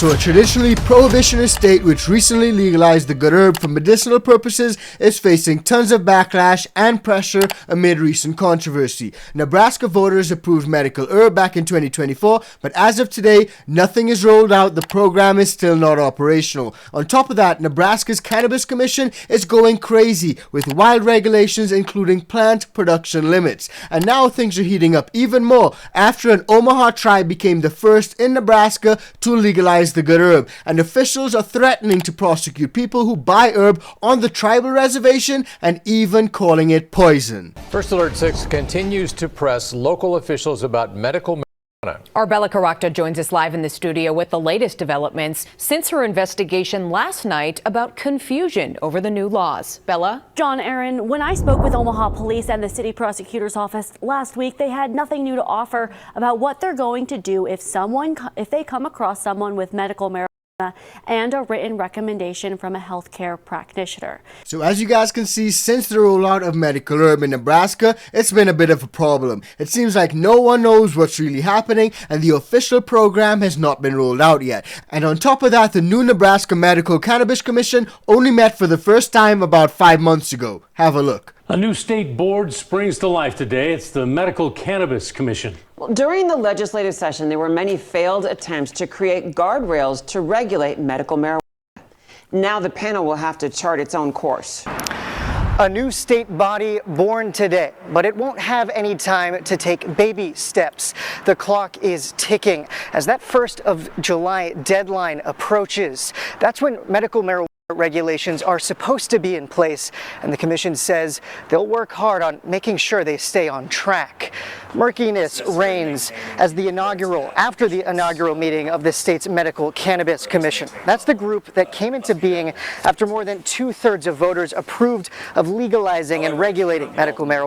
So a traditionally prohibitionist state which recently legalized the good herb for medicinal purposes is facing tons of backlash and pressure amid recent controversy. Nebraska voters approved medical herb back in 2024, but as of today, nothing is rolled out. The program is still not operational. On top of that, Nebraska's Cannabis Commission is going crazy with wild regulations including plant production limits. And now things are heating up even more after an Omaha tribe became the first in Nebraska to legalize the good herb, and officials are threatening to prosecute people who buy herb on the tribal reservation and even calling it poison. First Alert 6 continues to press local officials about medical marijuana. Our Bella Caracta joins us live in the studio with the latest developments since her investigation last night about confusion over the new laws. Bella? John, Aaron, when I spoke with Omaha Police and the city prosecutor's office last week, they had nothing new to offer about what they're going to do if they come across someone with medical marijuana and a written recommendation from a healthcare practitioner. So as you guys can see, since the rollout of medical herb in Nebraska, it's been a bit of a problem. It seems like no one knows what's really happening and the official program has not been rolled out yet. And on top of that, the new Nebraska Medical Cannabis Commission only met for the first time about 5 months ago. Have a look. A new state board springs to life today. It's the Medical Cannabis Commission. During the legislative session, there were many failed attempts to create guardrails to regulate medical marijuana. Now the panel will have to chart its own course. A new state body born today, but it won't have any time to take baby steps. The clock is ticking as that 1st of July deadline approaches. That's when medical marijuana regulations are supposed to be in place, and the commission says they'll work hard on making sure they stay on track. Murkiness reigns after the inaugural meeting of the state's Medical Cannabis Commission. That's the group that came into being after more than 2/3 of voters approved of legalizing and regulating medical marijuana.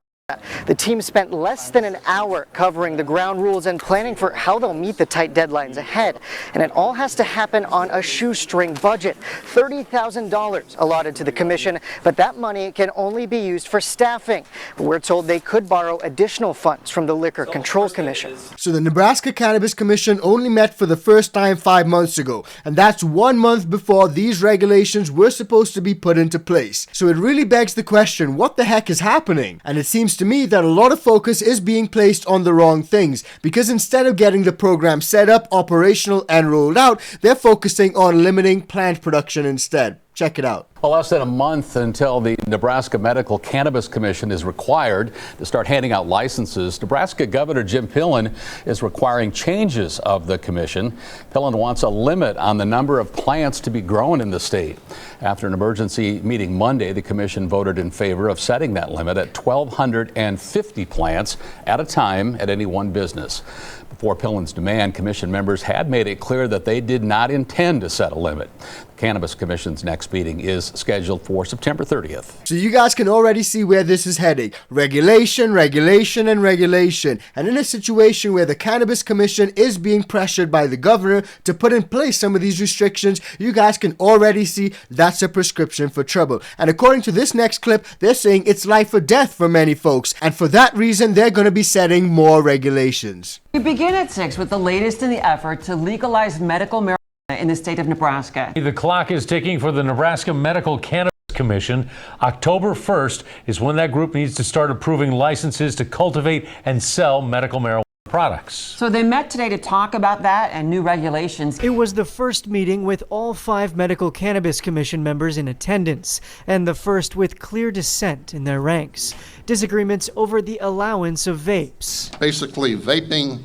The team spent less than an hour covering the ground rules and planning for how they'll meet the tight deadlines ahead. And it all has to happen on a shoestring budget. $30,000 allotted to the commission, but that money can only be used for staffing. We're told they could borrow additional funds from the Liquor Control Commission. So the Nebraska Cannabis Commission only met for the first time 5 months ago, and that's 1 month before these regulations were supposed to be put into place. So it really begs the question, what the heck is happening? And it seems to me that a lot of focus is being placed on the wrong things, because instead of getting the program set up, operational, and rolled out, they're focusing on limiting plant production instead. Check it out. Well, less than a month until the Nebraska Medical Cannabis Commission is required to start handing out licenses, Nebraska Governor Jim Pillen is requiring changes of the commission. Pillen wants a limit on the number of plants to be grown in the state. After an emergency meeting Monday, the commission voted in favor of setting that limit at 1,250 plants at a time at any one business. Before Pillen's demand, commission members had made it clear that they did not intend to set a limit. The Cannabis Commission's next meeting is scheduled for September 30th. So you guys can already see where this is heading. Regulation, regulation, and regulation. And in a situation where the Cannabis Commission is being pressured by the governor to put in place some of these restrictions, you guys can already see that's a prescription for trouble. And according to this next clip, they're saying it's life or death for many folks. And for that reason, they're going to be setting more regulations. We begin at 6 with the latest in the effort to legalize medical marijuana in the state of Nebraska. The clock is ticking for the Nebraska Medical Cannabis Commission. October 1st is when that group needs to start approving licenses to cultivate and sell medical marijuana products. So they met today to talk about that and new regulations. It was the first meeting with all 5 Medical Cannabis Commission members in attendance, and the first with clear dissent in their ranks. Disagreements over the allowance of vapes. Basically, vaping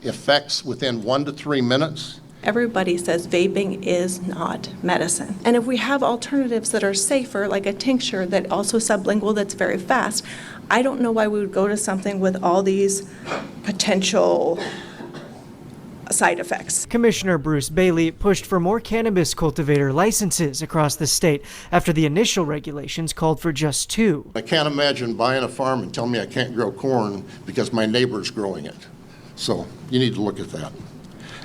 effects within 1 to 3 minutes. Everybody says vaping is not medicine. And if we have alternatives that are safer, like a tincture that also sublingual that's very fast, I don't know why we would go to something with all these potential side effects. Commissioner Bruce Bailey pushed for more cannabis cultivator licenses across the state after the initial regulations called for just 2. I can't imagine buying a farm and telling me I can't grow corn because my neighbor's growing it. So you need to look at that.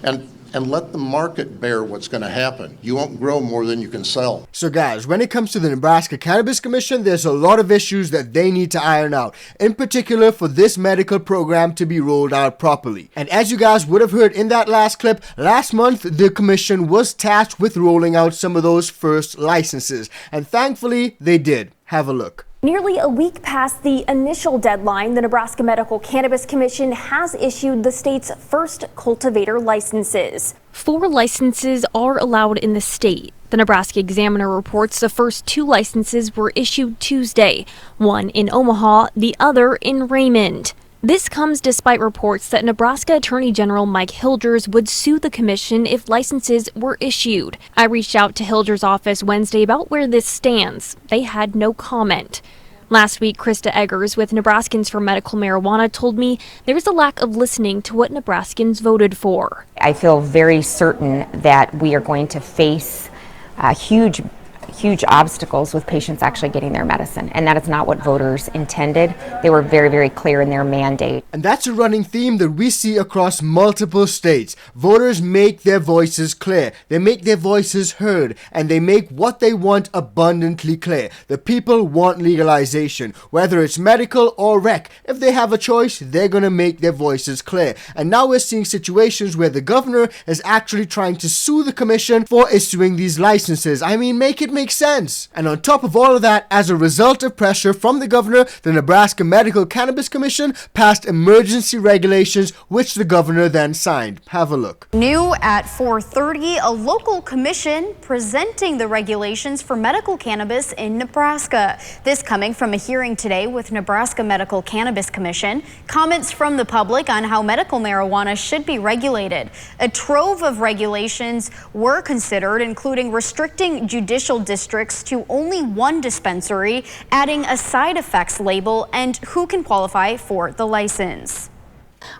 And and let the market bear what's going to happen. You won't grow more than you can sell. So guys, when it comes to the Nebraska Cannabis Commission, there's a lot of issues that they need to iron out, in particular for this medical program to be rolled out properly. And as you guys would have heard in that last clip, last month the commission was tasked with rolling out some of those first licenses, and thankfully they did. Have a look. Nearly a week past the initial deadline, the Nebraska Medical Cannabis Commission has issued the state's first cultivator licenses. 4 licenses are allowed in the state. The Nebraska Examiner reports the first 2 licenses were issued Tuesday, one in Omaha, the other in Raymond. This comes despite reports that Nebraska Attorney General Mike Hilgers would sue the commission if licenses were issued. I reached out to Hilgers' office Wednesday about where this stands. They had no comment. Last week, Krista Eggers with Nebraskans for Medical Marijuana told me there's a lack of listening to what Nebraskans voted for. I feel very certain that we are going to face huge obstacles with patients actually getting their medicine, and that is not what voters intended. They were very, very clear in their mandate. And that's a running theme that we see across multiple states. Voters make their voices clear, they make their voices heard, and they make what they want abundantly clear. The people want legalization, whether it's medical or rec. If they have a choice, they're gonna make their voices clear. And now we're seeing situations where the governor is actually trying to sue the commission for issuing these licenses. I mean, make it make sense. And on top of all of that, as a result of pressure from the governor, the Nebraska Medical Cannabis Commission passed emergency regulations, which the governor then signed. Have a look. New at 4:30, a local commission presenting the regulations for medical cannabis in Nebraska. This coming from a hearing today with Nebraska Medical Cannabis Commission. Comments from the public on how medical marijuana should be regulated. A trove of regulations were considered, including restricting judicial districts to only one dispensary, adding a side effects label, and who can qualify for the license.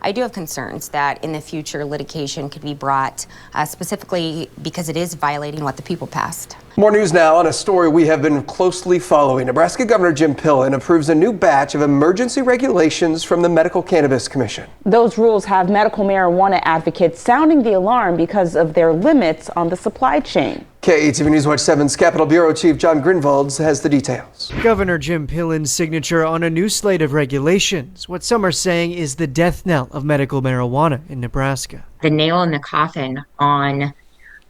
I do have concerns that in the future litigation could be brought specifically because it is violating what the people passed. More news now on a story we have been closely following. Nebraska Governor Jim Pillen approves a new batch of emergency regulations from the Medical Cannabis Commission. Those rules have medical marijuana advocates sounding the alarm because of their limits on the supply chain. KATV News Watch 7's Capitol Bureau Chief John Grinvalds has the details. Governor Jim Pillen's signature on a new slate of regulations, what some are saying is the death knell of medical marijuana in Nebraska. The nail in the coffin on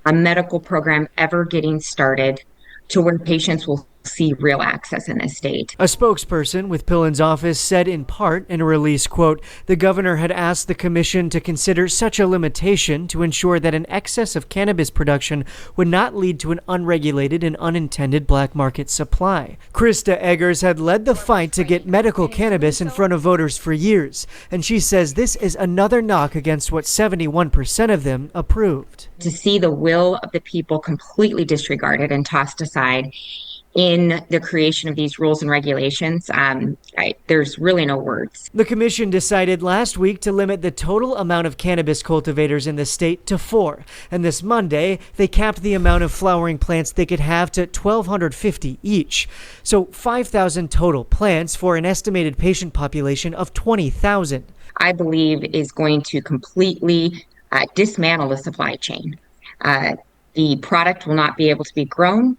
a medical program ever getting started to where patients will see real access in this state. A spokesperson with Pillen's office said in part in a release, quote, the governor had asked the commission to consider such a limitation to ensure that an excess of cannabis production would not lead to an unregulated and unintended black market supply. Krista Eggers had led the fight to get medical cannabis in front of voters for years, and she says this is another knock against what 71% of them approved. To see the will of the people completely disregarded and tossed aside in the creation of these rules and regulations, there's really no words. The commission decided last week to limit the total amount of cannabis cultivators in the state to 4. And this Monday, they capped the amount of flowering plants they could have to 1,250 each. So 5,000 total plants for an estimated patient population of 20,000. I believe is going to completely dismantle the supply chain. The product will not be able to be grown.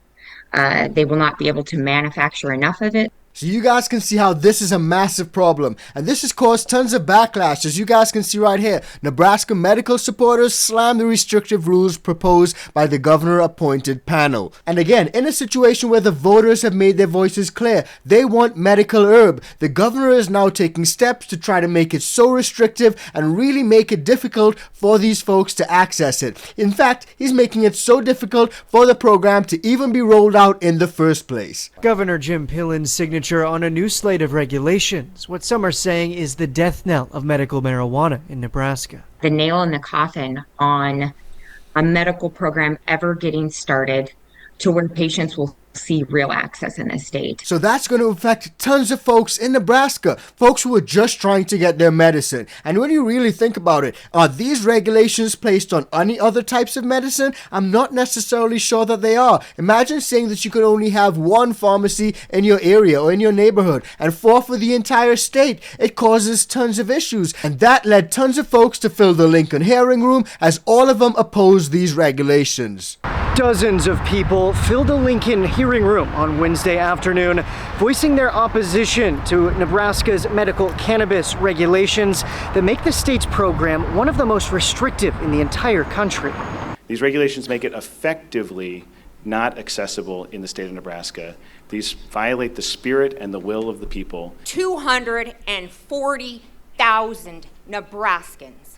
They will not be able to manufacture enough of it. So you guys can see how this is a massive problem, and this has caused tons of backlash. As you guys can see right here, Nebraska medical supporters slam the restrictive rules proposed by the governor-appointed panel. And again, in a situation where the voters have made their voices clear, they want medical herb. The governor is now taking steps to try to make it so restrictive and really make it difficult for these folks to access it. In fact, he's making it so difficult for the program to even be rolled out in the first place. Governor Jim Pillen's signature on a new slate of regulations, what some are saying is the death knell of medical marijuana in Nebraska. The nail in the coffin on a medical program ever getting started to where patients will see real access in this state. So that's going to affect tons of folks in Nebraska, folks who are just trying to get their medicine. And when you really think about it, are these regulations placed on any other types of medicine? I'm not necessarily sure that they are. Imagine saying that you could only have one pharmacy in your area or in your neighborhood and 4 for the entire state. It causes tons of issues, and that led tons of folks to fill the Lincoln hearing room, as all of them oppose these regulations. Dozens of people filled a Lincoln hearing room on Wednesday afternoon, voicing their opposition to Nebraska's medical cannabis regulations that make the state's program one of the most restrictive in the entire country. These regulations make it effectively not accessible in the state of Nebraska. These violate the spirit and the will of the people. 240,000 Nebraskans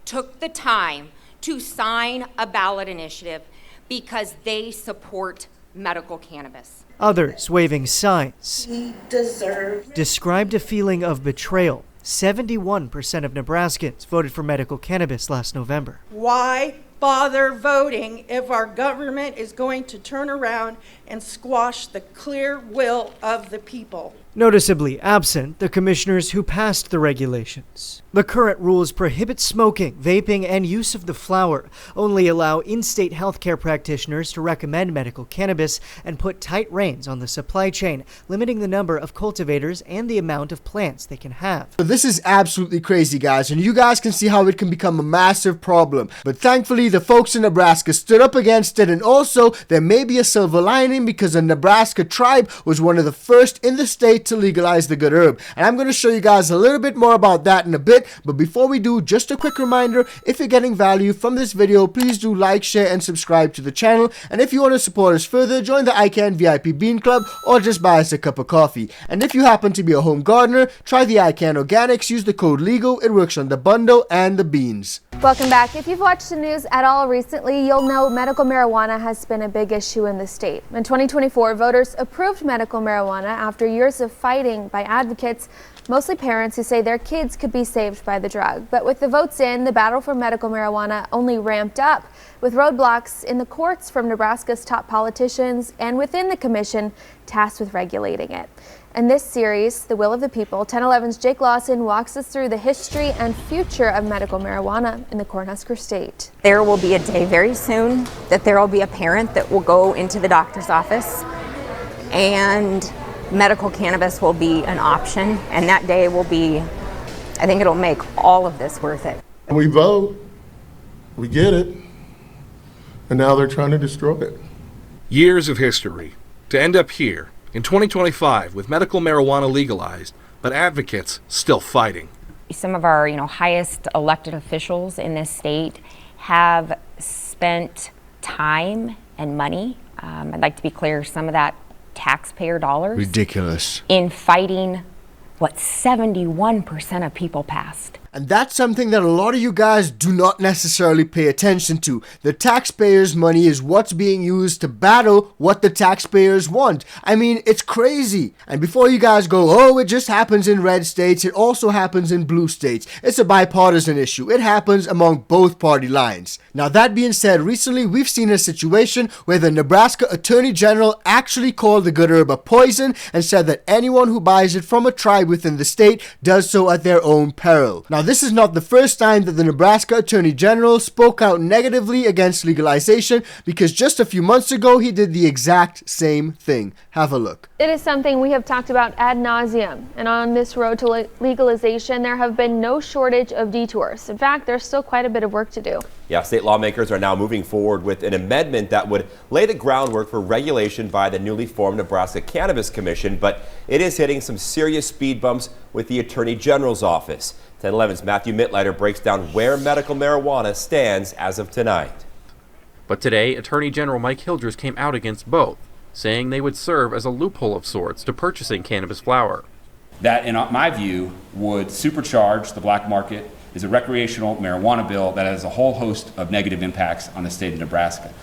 took the time to sign a ballot initiative because they support medical cannabis. Others waving signs described a feeling of betrayal. 71% of Nebraskans voted for medical cannabis last November. Why bother voting if our government is going to turn around and squash the clear will of the people? Noticeably absent the commissioners who passed the regulations. The current rules prohibit smoking, vaping, and use of the flower, only allow in-state healthcare practitioners to recommend medical cannabis, and put tight reins on the supply chain, limiting the number of cultivators and the amount of plants they can have. This is absolutely crazy, guys, and you guys can see how it can become a massive problem. But thankfully, the folks in Nebraska stood up against it, and also there may be a silver lining because a Nebraska tribe was one of the first in the state to legalize the good herb. And I'm going to show you guys a little bit more about that in a bit. But before we do, just a quick reminder, if you're getting value from this video, please do like, share, and subscribe to the channel. And if you want to support us further, join the ICANN VIP Bean Club or just buy us a cup of coffee. And if you happen to be a home gardener, try the ICANN Organics, use the code LEGAL, it works on the bundle and the beans. Welcome back. If you've watched the news at all recently, you'll know medical marijuana has been a big issue in the state. In 2024, voters approved medical marijuana after years of fighting by advocates, mostly parents who say their kids could be saved by the drug. But with the votes in, the battle for medical marijuana only ramped up, with roadblocks in the courts from Nebraska's top politicians and within the commission tasked with regulating it. In this series, The Will of the People, 1011's Jake Lawson walks us through the history and future of medical marijuana in the Cornhusker State. There will be a day very soon that there will be a parent that will go into the doctor's office and medical cannabis will be an option, and that day will be, I think it'll make all of this worth it. We vote, we get it, and now they're trying to destroy it. Years of history to end up here in 2025 with medical marijuana legalized, but advocates still fighting. Some of our, highest elected officials in this state have spent time and money. I'd like to be clear, some of that taxpayer dollars. Ridiculous. In fighting what 71% of people passed. And that's something that a lot of you guys do not necessarily pay attention to. The taxpayers' money is what's being used to battle what the taxpayers want. I mean, it's crazy. And before you guys go, oh, it just happens in red states, it also happens in blue states. It's a bipartisan issue. It happens among both party lines. Now, that being said, recently we've seen a situation where the Nebraska Attorney General actually called the good herb a poison and said that anyone who buys it from a tribe within the state does so at their own peril. Now, this is not the first time that the Nebraska Attorney General spoke out negatively against legalization, because just a few months ago he did the exact same thing. Have a look. It is something we have talked about ad nauseum, and on this road to legalization there have been no shortage of detours. In fact, there's still quite a bit of work to do. Yeah, state lawmakers are now moving forward with an amendment that would lay the groundwork for regulation by the newly formed Nebraska Cannabis Commission, but it is hitting some serious speed bumps with the Attorney General's office. 1011's Matthew Mittleiter breaks down where medical marijuana stands as of tonight. But today, Attorney General Mike Hildress came out against both, saying they would serve as a loophole of sorts to purchasing cannabis flower. That, in my view, would supercharge the black market, is a recreational marijuana bill that has a whole host of negative impacts on the state of Nebraska.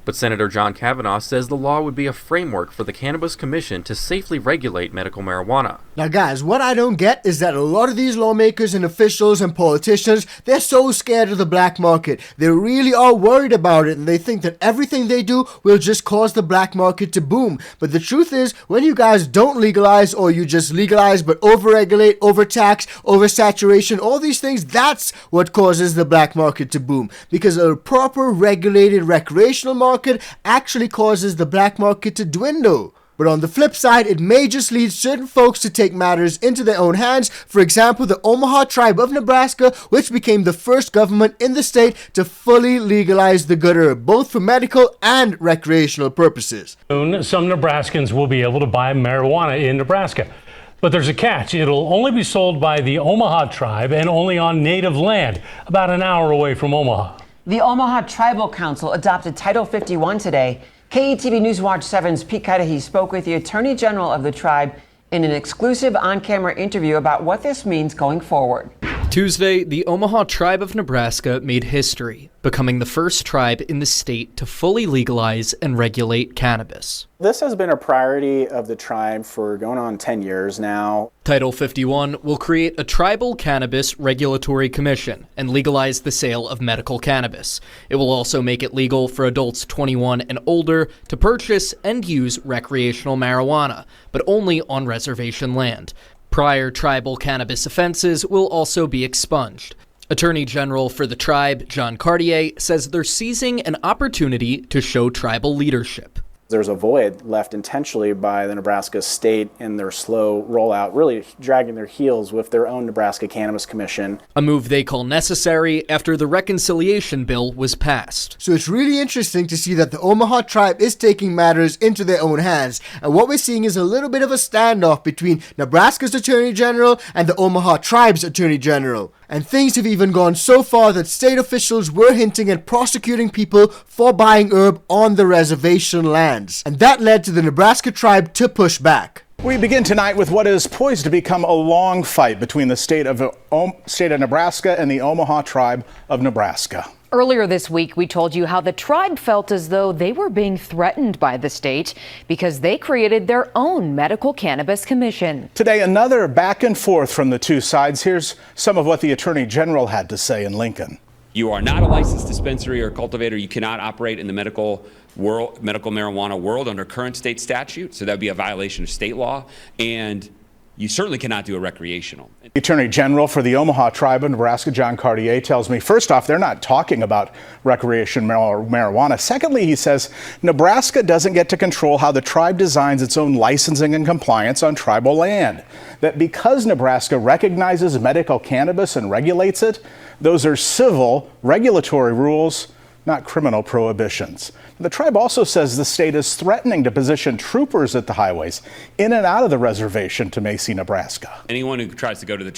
But Senator John Kavanaugh says the law would be a framework for the Cannabis Commission to safely regulate medical marijuana. Now guys, what I don't get is that a lot of these lawmakers and officials and politicians, they're so scared of the black market. They really are worried about it, and they think that everything they do will just cause the black market to boom. But the truth is, when you guys don't legalize, or you just legalize but overregulate, overtax, oversaturation, all these things, that's what causes the black market to boom. Because a proper regulated recreational market actually causes the black market to dwindle. But on the flip side, it may just lead certain folks to take matters into their own hands. For example, the Omaha tribe of Nebraska, which became the first government in the state to fully legalize the good herb, both for medical and recreational purposes. Soon, some Nebraskans will be able to buy marijuana in Nebraska. But there's a catch. It'll only be sold by the Omaha tribe and only on native land, about an hour away from Omaha. The Omaha Tribal Council adopted Title 51 today. KETV News Watch 7's Pete Cudahy spoke with the Attorney General of the tribe in an exclusive on-camera interview about what this means going forward. Tuesday, the Omaha tribe of Nebraska made history, becoming the first tribe in the state to fully legalize and regulate cannabis. This has been a priority of the tribe for going on 10 years now. Title 51 will create a tribal cannabis regulatory commission and legalize the sale of medical cannabis. It will also make it legal for adults 21 and older to purchase and use recreational marijuana, but only on reservation land. Prior tribal cannabis offenses will also be expunged. Attorney General for the tribe, John Cartier, says they're seizing an opportunity to show tribal leadership. There's a void left intentionally by the Nebraska state in their slow rollout, really dragging their heels with their own Nebraska Cannabis Commission. A move they call necessary after the reconciliation bill was passed. So it's really interesting to see that the Omaha tribe is taking matters into their own hands. And what we're seeing is a little bit of a standoff between Nebraska's Attorney General and the Omaha tribe's Attorney General. And things have even gone so far that state officials were hinting at prosecuting people for buying herb on the reservation lands. And that led to the Nebraska tribe to push back. We begin tonight with what is poised to become a long fight between the state of Nebraska and the Omaha tribe of Nebraska. Earlier this week, we told you how the tribe felt as though they were being threatened by the state because they created their own medical cannabis commission. Today, another back and forth from the two sides. Here's some of what the Attorney General had to say in Lincoln. You are not a licensed dispensary or cultivator. You cannot operate in the medical marijuana world under current state statute. So that would be a violation of state law. And you certainly cannot do a recreational. The Attorney General for the Omaha tribe of Nebraska, John Cartier, tells me, first off, they're not talking about recreational marijuana. Secondly, he says Nebraska doesn't get to control how the tribe designs its own licensing and compliance on tribal land. That because Nebraska recognizes medical cannabis and regulates it, those are civil regulatory rules, not criminal prohibitions. The tribe also says the state is threatening to position troopers at the highways in and out of the reservation to Macy, Nebraska. Anyone who tries to go to the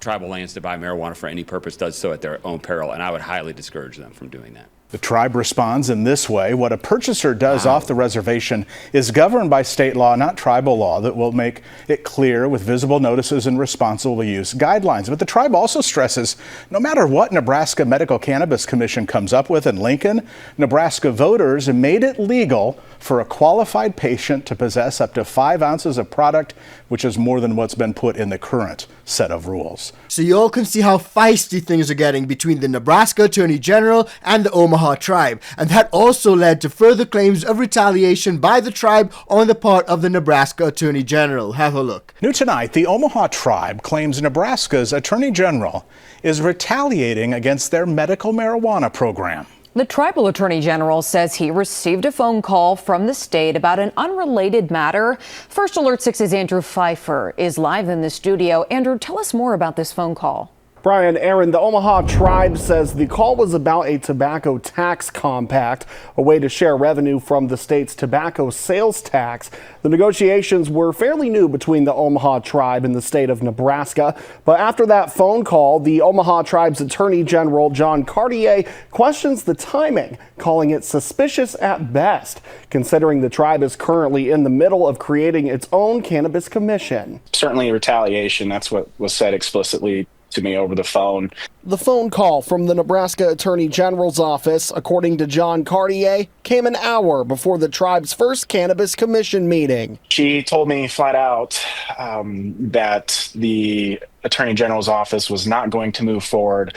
tribal lands to buy marijuana for any purpose does so at their own peril, and I would highly discourage them from doing that. The tribe responds in this way. What a purchaser does off the reservation is governed by state law, not tribal law, that will make it clear with visible notices and responsible use guidelines. But the tribe also stresses no matter what Nebraska Medical Cannabis Commission comes up with in Lincoln, Nebraska voters made it legal for a qualified patient to possess up to 5 ounces of product, which is more than what's been put in the current set of rules. So you all can see how feisty things are getting between the Nebraska Attorney General and the Omaha tribe. And that also led to further claims of retaliation by the tribe on the part of the Nebraska Attorney General. Have a look. New tonight, the Omaha tribe claims Nebraska's Attorney General is retaliating against their medical marijuana program. The tribal attorney general says he received a phone call from the state about an unrelated matter. First Alert 6's Andrew Pfeiffer is live in the studio. Andrew, tell us more about this phone call. Brian, Aaron, the Omaha tribe says the call was about a tobacco tax compact, a way to share revenue from the state's tobacco sales tax. The negotiations were fairly new between the Omaha tribe and the state of Nebraska. But after that phone call, the Omaha tribe's Attorney General, John Cartier, questions the timing, calling it suspicious at best, considering the tribe is currently in the middle of creating its own cannabis commission. Certainly retaliation, that's what was said explicitly to me over the phone. The phone call from the Nebraska Attorney General's office, according to John Cartier, came an hour before the tribe's first Cannabis Commission meeting. She told me flat out that the Attorney General's office was not going to move forward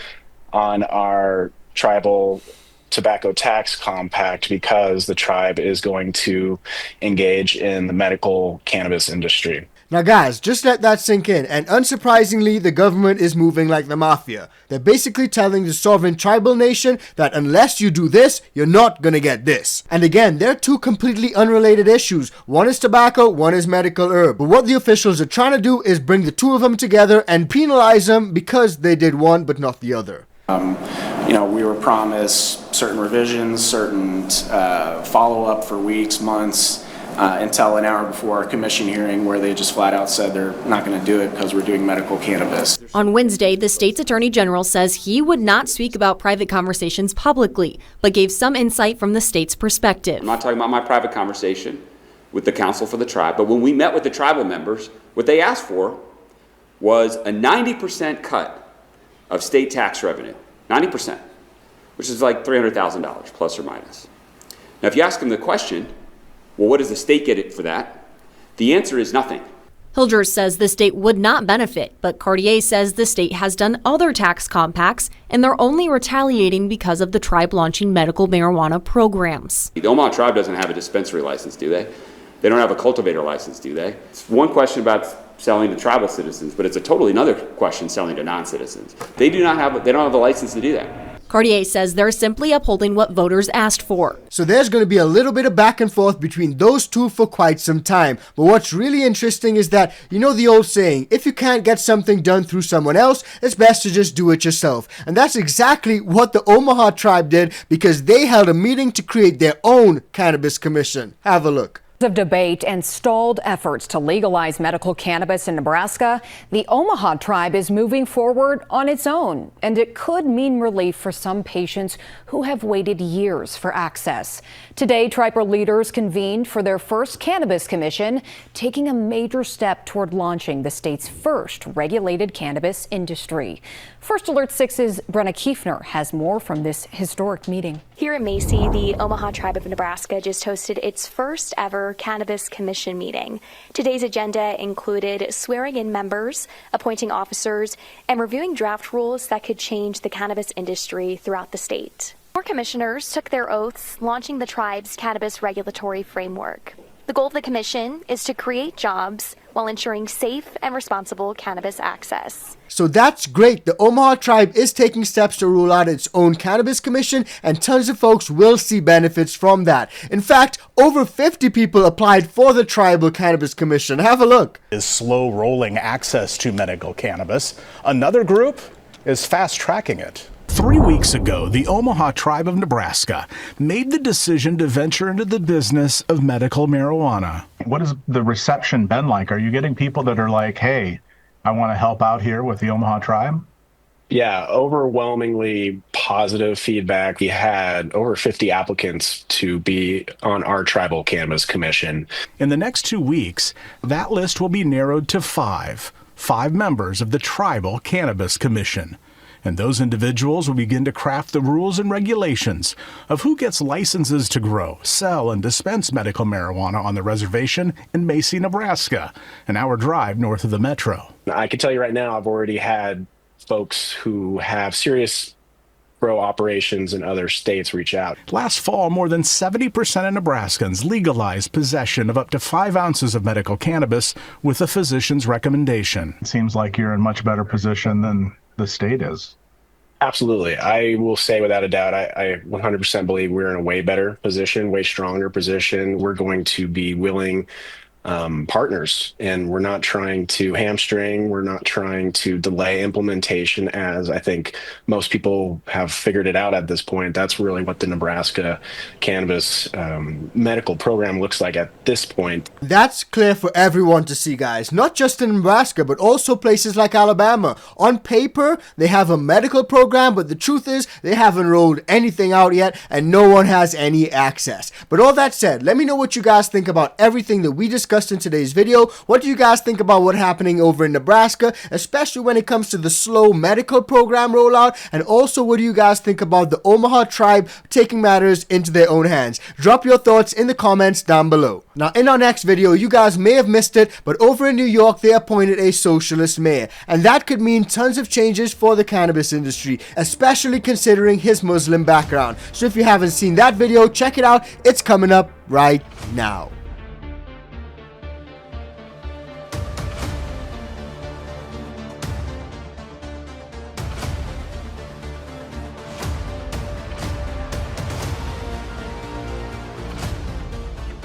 on our tribal tobacco tax compact because the tribe is going to engage in the medical cannabis industry. Now guys, just let that sink in, and unsurprisingly, the government is moving like the mafia. They're basically telling the sovereign tribal nation that unless you do this, you're not gonna get this. And again, they're two completely unrelated issues. One is tobacco, one is medical herb. But what the officials are trying to do is bring the two of them together and penalize them because they did one but not the other. We were promised certain revisions, certain follow-up for weeks, months, until an hour before our commission hearing where they just flat out said they're not going to do it because we're doing medical cannabis. On Wednesday, the state's attorney general says he would not speak about private conversations publicly, but gave some insight from the state's perspective. I'm not talking about my private conversation with the council for the tribe, but when we met with the tribal members, what they asked for was a 90% cut of state tax revenue, 90%, which is like $300,000 plus or minus. Now, if you ask them the question, well, what does the state get it for that? The answer is nothing. Hildreth says the state would not benefit, but Cartier says the state has done other tax compacts and they're only retaliating because of the tribe launching medical marijuana programs. The Omaha tribe doesn't have a dispensary license, do they? They don't have a cultivator license, do they? It's one question about selling to tribal citizens, but it's a totally another question selling to non-citizens. They don't have the license to do that. Cartier says they're simply upholding what voters asked for. So there's going to be a little bit of back and forth between those two for quite some time. But what's really interesting is that, you know the old saying, if you can't get something done through someone else, it's best to just do it yourself. And that's exactly what the Omaha tribe did, because they held a meeting to create their own cannabis commission. Have a look. Of debate and stalled efforts to legalize medical cannabis in Nebraska, the Omaha tribe is moving forward on its own, and it could mean relief for some patients who have waited years for access. Today, tribal leaders convened for their first cannabis commission, taking a major step toward launching the state's first regulated cannabis industry. First Alert 6's Brenna Kiefner has more from this historic meeting. Here in Macy, the Omaha Tribe of Nebraska just hosted its first ever Cannabis Commission meeting. Today's agenda included swearing in members, appointing officers, and reviewing draft rules that could change the cannabis industry throughout the state. 4 commissioners took their oaths, launching the tribe's cannabis regulatory framework. The goal of the commission is to create jobs while ensuring safe and responsible cannabis access. So that's great. The Omaha tribe is taking steps to roll out its own cannabis commission, and tons of folks will see benefits from that. In fact, over 50 people applied for the tribal cannabis commission. Have a look. Is slow rolling access to medical cannabis. Another group is fast tracking it. 3 weeks ago, the Omaha Tribe of Nebraska made the decision to venture into the business of medical marijuana. What has the reception been like? Are you getting people that are like, hey, I want to help out here with the Omaha Tribe? Yeah, overwhelmingly positive feedback. We had over 50 applicants to be on our tribal cannabis commission. In the next 2 weeks, that list will be narrowed to 5 members of the Tribal Cannabis Commission. And those individuals will begin to craft the rules and regulations of who gets licenses to grow, sell, and dispense medical marijuana on the reservation in Macy, Nebraska, an hour drive north of the metro. I can tell you right now, I've already had folks who have serious grow operations in other states reach out. Last fall, more than 70% of Nebraskans legalized possession of up to 5 ounces of medical cannabis with a physician's recommendation. It seems like you're in much better position than the state is. Absolutely. I will say without a doubt, I 100% believe we're in a way better position, way stronger position. We're going to be willing partners, and we're not trying to hamstring. We're not trying to delay implementation, as I think most people have figured it out at this point. That's really what the Nebraska cannabis medical program looks like at this point. That's clear for everyone to see, guys. Not just in Nebraska, but also places like Alabama. On paper, they have a medical program, but the truth is they haven't rolled anything out yet, and no one has any access. But all that said, let me know what you guys think about everything that we discussed discussed in today's video. What do you guys think about what's happening over in Nebraska, especially when it comes to the slow medical program rollout? And also, what do you guys think about the Omaha tribe taking matters into their own hands? Drop your thoughts in the comments down below. Now, in our next video, you guys may have missed it, but over in New York, they appointed a socialist mayor. And that could mean tons of changes for the cannabis industry, especially considering his Muslim background. So if you haven't seen that video, check it out. It's coming up right now.